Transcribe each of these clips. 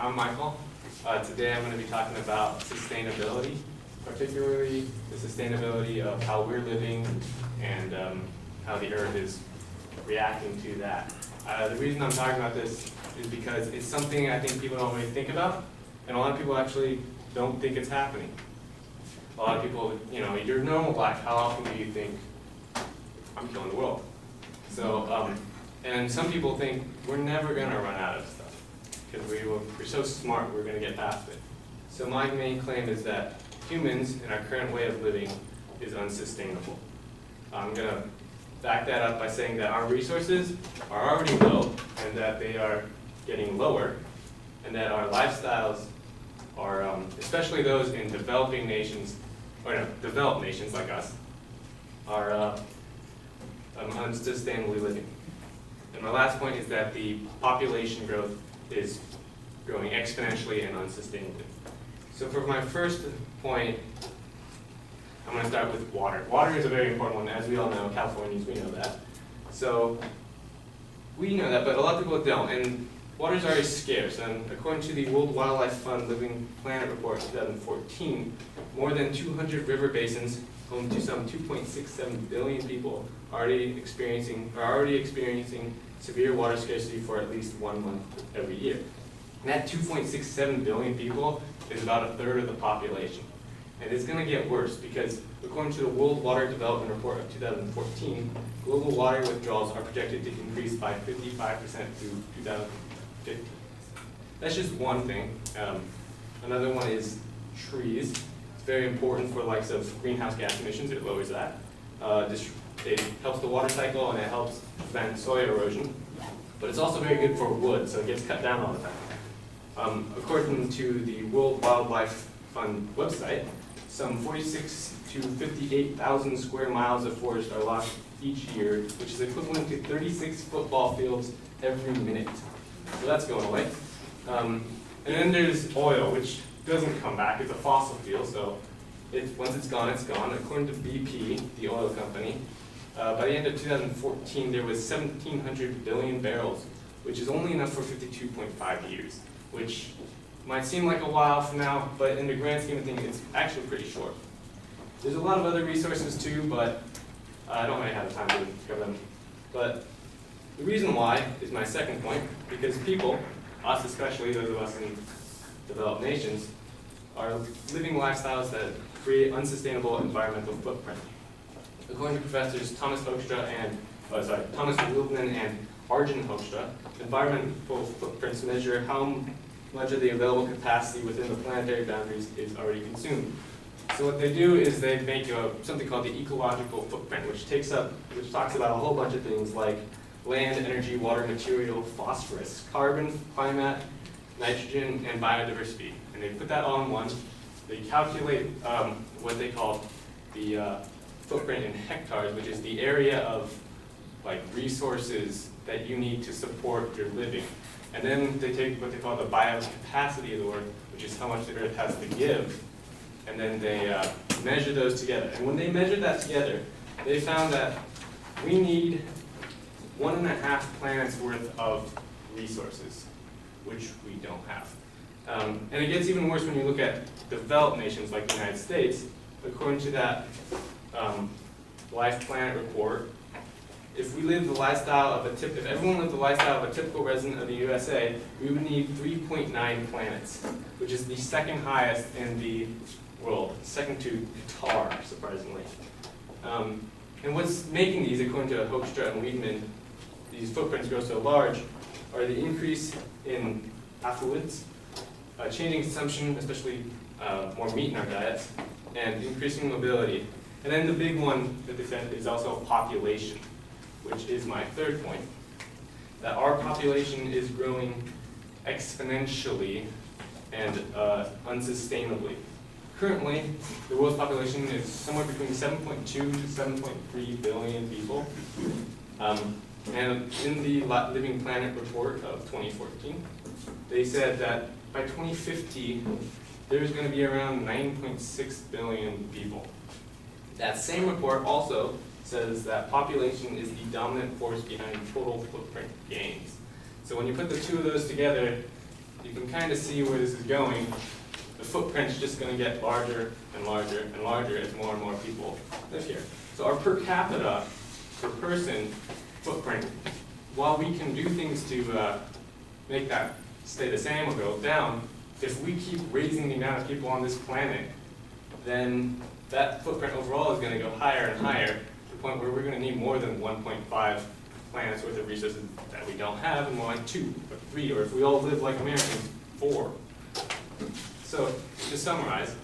I'm Michael. Today I'm going to be talking about sustainability, particularly the sustainability of how we're living and how the Earth is reacting to that. The reason I'm talking about this is because it's something I think people don't really think about, and a lot of people actually don't think it's happening. A lot of people, your normal life, how often do you think, I'm killing the world? So, and some people think we're never going to run out of stuff because we're so smart, we're going to get past it. So my main claim is that humans and our current way of living is unsustainable. I'm going to back that up by saying that our resources are already low and that they are getting lower, and that our lifestyles are, especially those in developing nations, or no, developed nations like us, are unsustainably living. And my last point is that the population growth is growing exponentially and unsustainably. So for my first point, I'm going to start with water. Water is a very important one, as we all know, Californians, we know that. So we know that, but a lot of people don't. And water is already scarce. And according to the World Wildlife Fund Living Planet Report 2014, more than 200 river basins home to some 2.67 billion people are already experiencing severe water scarcity for at least 1 month every year. And that 2.67 billion people is about a third of the population. And it's going to get worse because according to the World Water Development Report of 2014, global water withdrawals are projected to increase by 55% through 2050. That's just one thing. Another one is trees. It's very important for the likes of greenhouse gas emissions. It lowers that. It helps the water cycle and it helps prevent soil erosion. But it's also very good for wood, so it gets cut down all the time. According to the World Wildlife Fund website, some 46 to 58,000 square miles of forest are lost each year, which is equivalent to 36 football fields every minute. So that's going away. And then there's oil, which doesn't come back. It's a fossil fuel, so once it's gone, it's gone. According to BP, the oil company, by the end of 2014, there was 1,700 billion barrels, which is only enough for 52.5 years, which might seem like a while from now, but in the grand scheme of things, it's actually pretty short. There's a lot of other resources too, but I don't really have time to cover them. But the reason why is my second point, because people, us especially, those of us in developed nations, are living lifestyles that create unsustainable environmental footprint. According to professors Thomas Wildman and Arjun Hoekstra, environmental footprints measure how much of the available capacity within the planetary boundaries is already consumed. So what they do is they make something called the ecological footprint, which talks about a whole bunch of things like land, energy, water, material, phosphorus, carbon, climate, nitrogen, and biodiversity. And they put that all in one. They calculate what they call the footprint in hectares, which is the area of resources that you need to support your living. And then they take what they call the biocapacity of the Earth, which is how much the Earth has to give, and then they measure those together. And when they measured that together, they found that we need 1.5 planets worth of resources, which we don't have. And it gets even worse when you look at developed nations like the United States. According to that Life Planet report, if everyone lived the lifestyle of a typical resident of the USA, we would need 3.9 planets, which is the second highest in the world, second to Qatar, surprisingly. And what's making these, according to Hoekstra and Wiedemann, these footprints grow so large, are the increase in affluence, changing consumption, especially more meat in our diets, and increasing mobility. And then the big one that they said is also population, which is my third point, that our population is growing exponentially and unsustainably. Currently, the world's population is somewhere between 7.2 to 7.3 billion people. And in the Living Planet report of 2014, they said that by 2050, there's going to be around 9.6 billion people. That same report also says that population is the dominant force behind total footprint gains. So when you put the two of those together, you can kind of see where this is going. The footprint's just going to get larger and larger and larger as more and more people live here. So our per capita, per person footprint, while we can do things to make that stay the same or go down, if we keep raising the amount of people on this planet, then that footprint overall is going to go higher and higher to the point where we're going to need more than 1.5 planets worth of resources that we don't have, and more like 2 or 3, or if we all live like Americans, 4. So to summarize,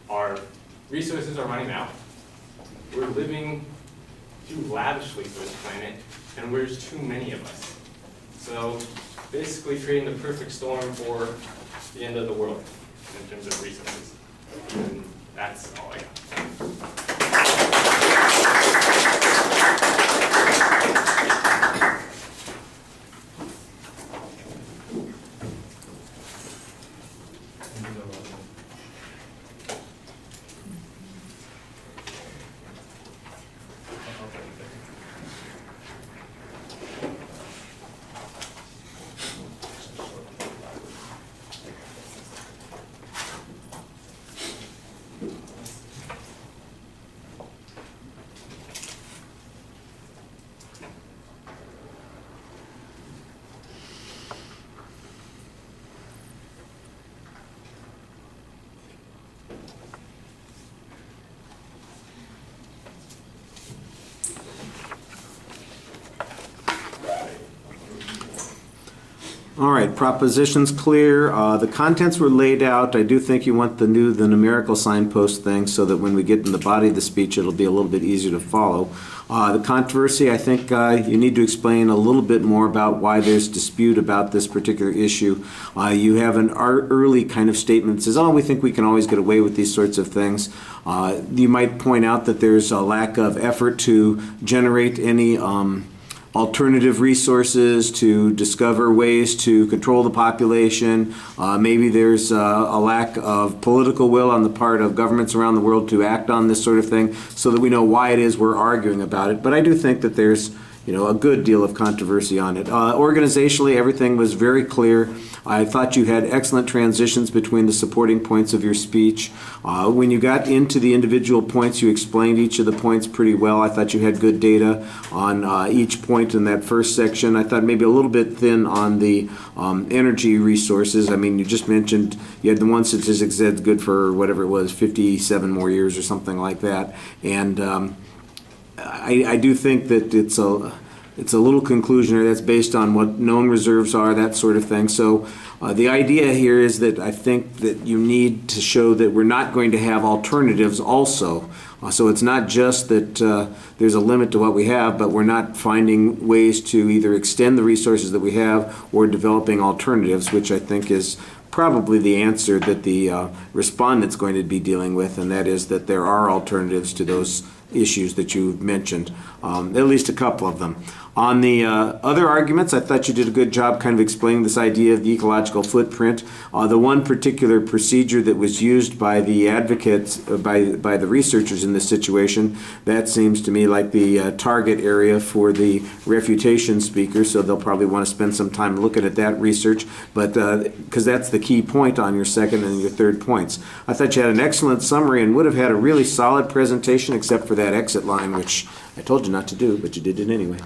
our resources are running out. We're living too lavishly for this planet, and there's too many of us. So basically creating the perfect storm for the end of the world in terms of resources. And that's all I got. All right, proposition's clear. The contents were laid out. I do think you want the numerical signpost thing so that when we get in the body of the speech, it'll be a little bit easier to follow. The controversy, I think you need to explain a little bit more about why there's dispute about this particular issue. You have an early kind of statement that says, oh, we think we can always get away with these sorts of things. You might point out that there's a lack of effort to generate any alternative resources, to discover ways to control the population. Maybe there's a lack of political will on the part of governments around the world to act on this sort of thing so that we know why it is we're arguing about it. But I do think that there's a good deal of controversy on it. Organizationally, everything was very clear. I thought you had excellent transitions between the supporting points of your speech. When you got into the individual points, you explained each of the points pretty well. I thought you had good data on each point in that first section. I thought maybe a little bit thin on the energy resources. I mean, you just mentioned you had the one statistic that said good for whatever it was, 57 more years or something like that. And I do think that it's a little conclusionary. That's based on what known reserves are, that sort of thing. So the idea here is that I think that you need to show that we're not going to have alternatives also. So it's not just that there's a limit to what we have, but we're not finding ways to either extend the resources that we have or developing alternatives, which I think is probably the answer that the respondent's going to be dealing with, and that is that there are alternatives to those issues that you mentioned, at least a couple of them. On the other arguments, I thought you did a good job kind of explaining this idea of the ecological footprint. The one particular procedure that was used by the advocates, by the researchers in this situation, that seems to me like the target area for the refutation speaker, so they'll probably want to spend some time looking at that research, but because that's the key point on your second and your third points. I thought you had an excellent summary and would have had a really solid presentation except for that exit line, which I told you not to do, but you did it anyway.